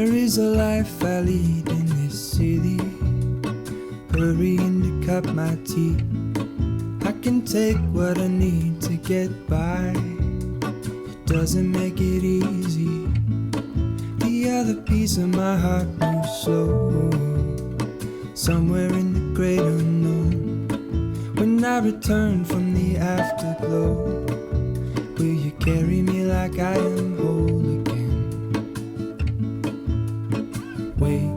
There is a life I lead in this city, hurrying to cut my teeth. I can take what I need to get by. It doesn't make it easy. The other piece of my heart moves slow, somewhere in the great unknown. When I return from the afterglow, will you carry me like I am whole again? Wait,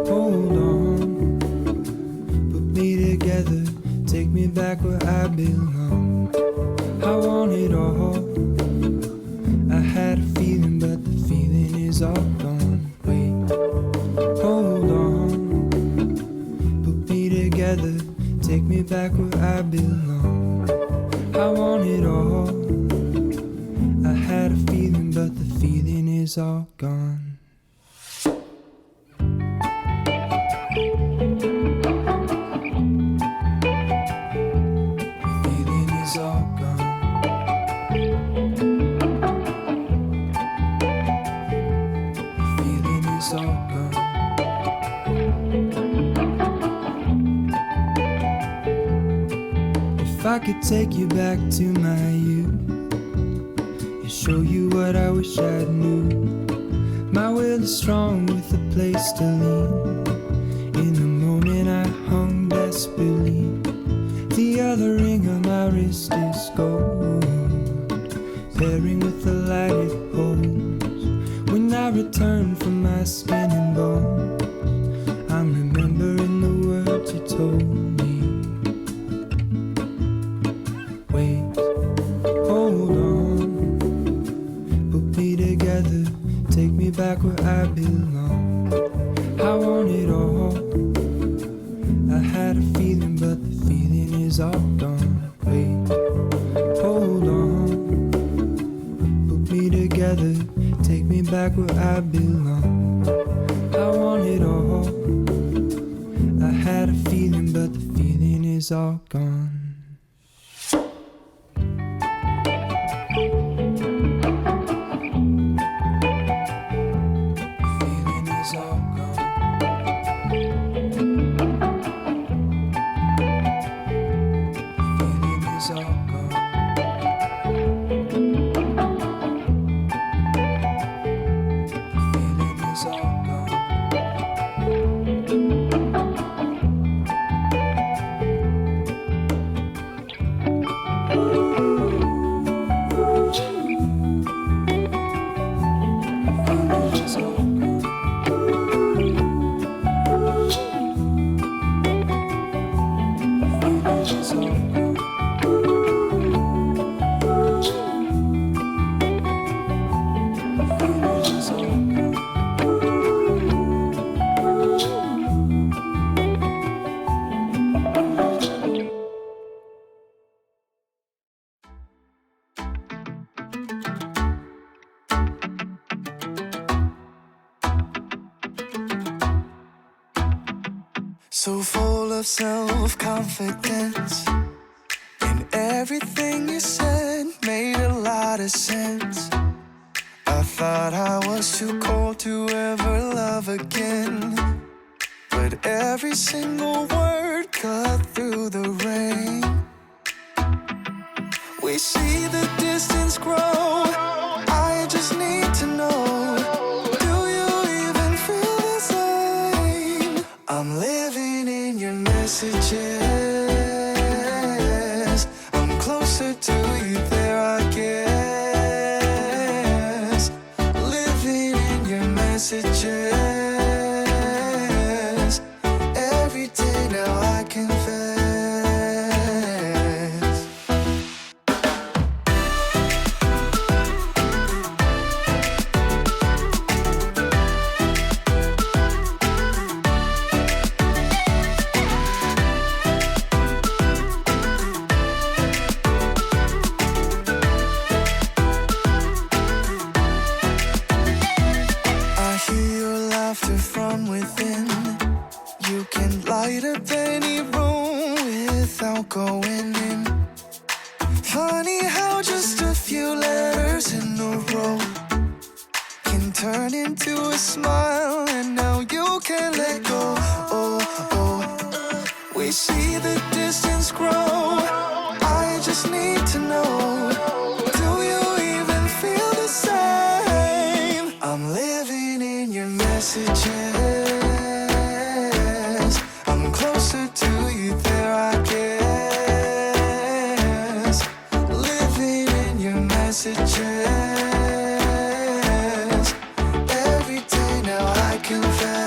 hold on, put me together, take me back where I belong. I want it all. I had a feeling, but the feeling is all gone. Wait, hold on, put me together, take me back where I belong. I want it all. I had a feeling, but the feeling is all gone. If I could take you back to my youth and show you what I wish I knew, my will is strong with a place to lean. In the moment I hung desperately, the other ring on my wrist is gold, pairing with the light it holds. When I return from my skin and bones, I'm remembering the words you told me. Wait, hold on, put me together, take me back where I belong. I want it all. I had a feeling, but the feeling is all gone. Wait, hold on, put me together, take me back where I belong. I want it all. I had a feeling, but the feeling is all gone. So full of self-confidence, and everything you said made a lot of sense. I thought I was too cold to ever love again, but every single word cut through the rain. We see the distance grow, I just need to know, do you even feel the same? I'm living in your messages, I'm closer to you there I guess. Living in your messages, every day now I confess. Going in. Funny how just a few letters in a row can turned into a smile, and now you can't let go. Oh, oh. We see the distance grow. I just need to know, do you even feel the same? I'm living in your messages. I'm closer to you there, I guess. Living in your messages. Every day now I confess.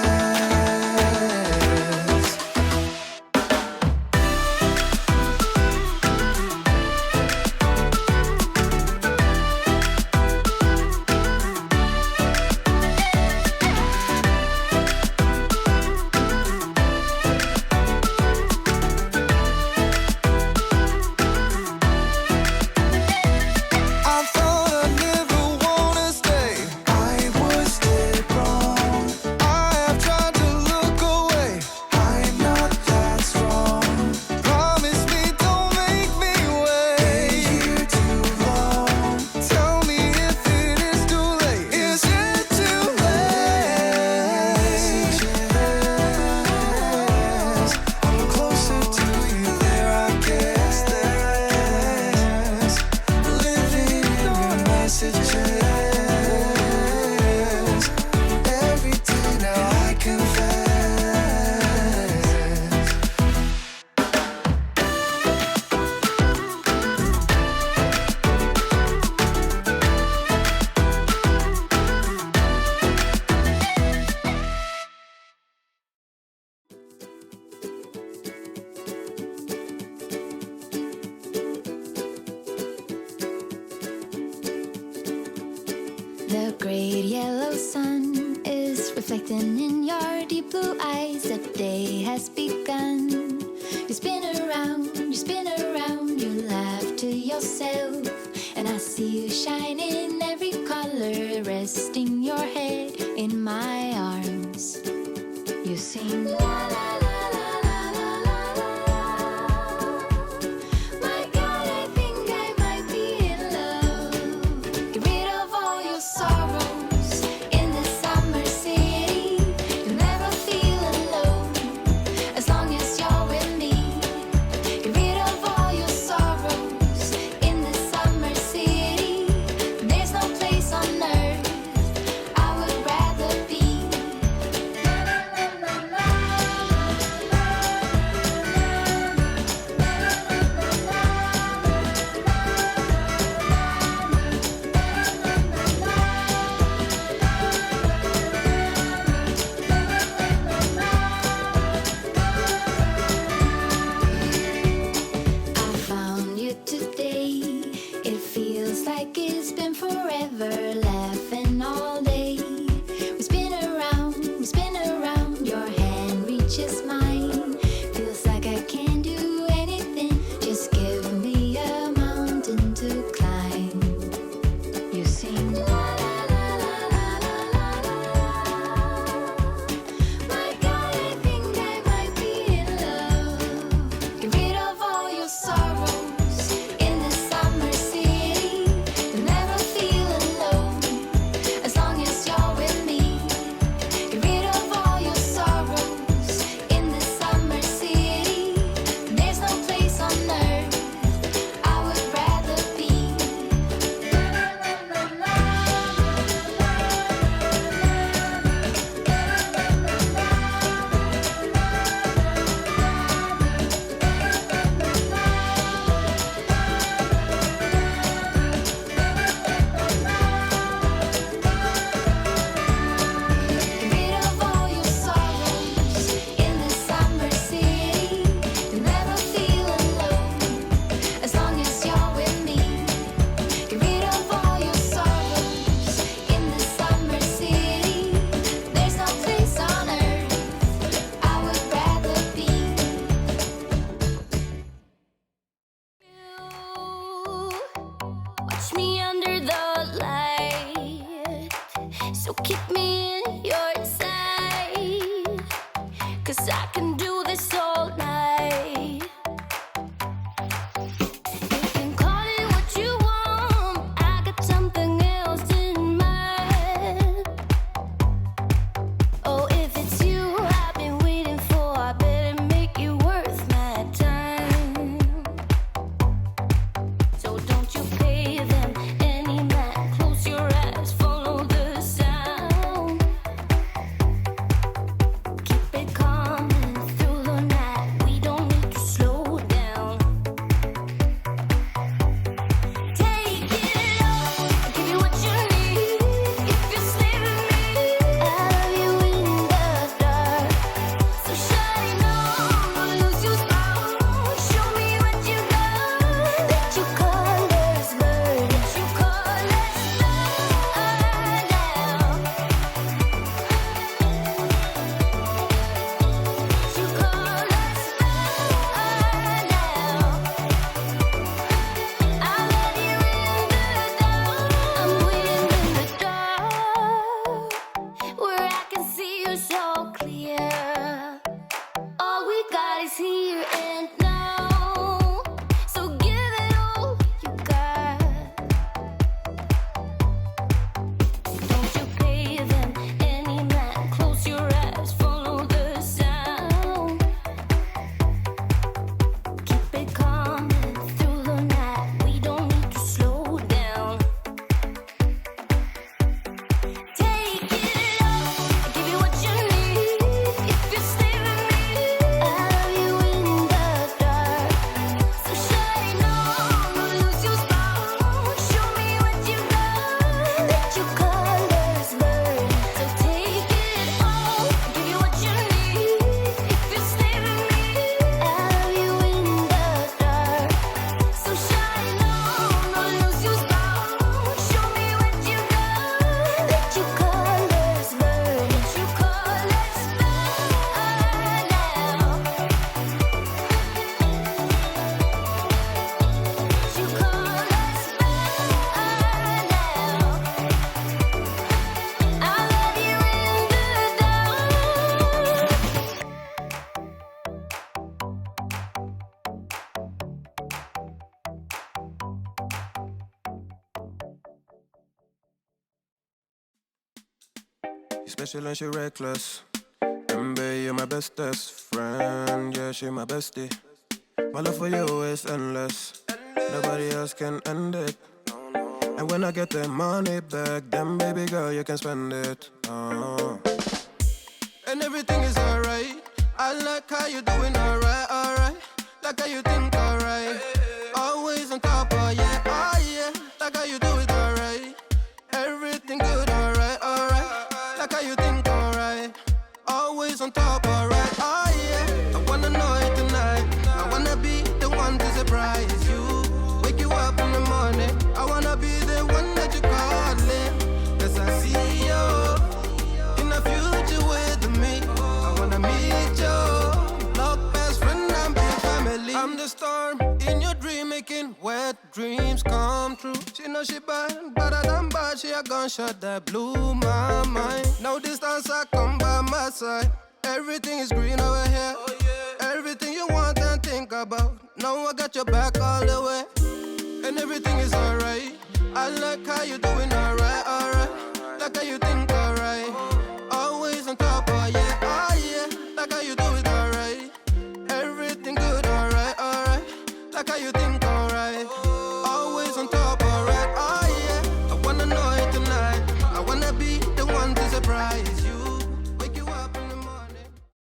The great yellow sun is reflecting in your deep blue eyes. The day has begun. You spin around, you laugh to yourself. And I see you shine in every color, resting your head in my arms. You sing la la la. So keep me in your sight, 'cause I can do this all night. You can call it what you want, I got something else in mind. She's special and she reckless. And babe, you're my bestest friend. Yeah, she my bestie. My love for you is endless. Nobody else can end it. And when I get the money back, then baby girl, you can spend it. And everything is alright. I like how you doing alright, alright. Like how you think alright. Always on top, oh yeah, oh yeah. Like how you do it alright. Everything good, alright, alright. Like how you think alright. Always on top, alright, oh yeah. I wanna know it tonight. I wanna be the one to surprise you. Wake you up in the morning. I wanna be the one that you calling. Cause I see you in the future with me. I wanna meet you. Love best friend and big family. I'm the storm in your dream, making wet dreams come true. She know she bad, better than bad. She a gunshot that blew my mind. No distance, I come by my side. Everything is green over here. Everything you want and think about. Now I got your back all the way. And everything is alright. I like how you doing alright, alright. Like how you think alright. Always on top, oh yeah, oh yeah. Like how you do it alright. Everything good, alright, alright. Like how you think alright. Always on top, alright, oh yeah. I wanna know it tonight. I wanna be the one to surprise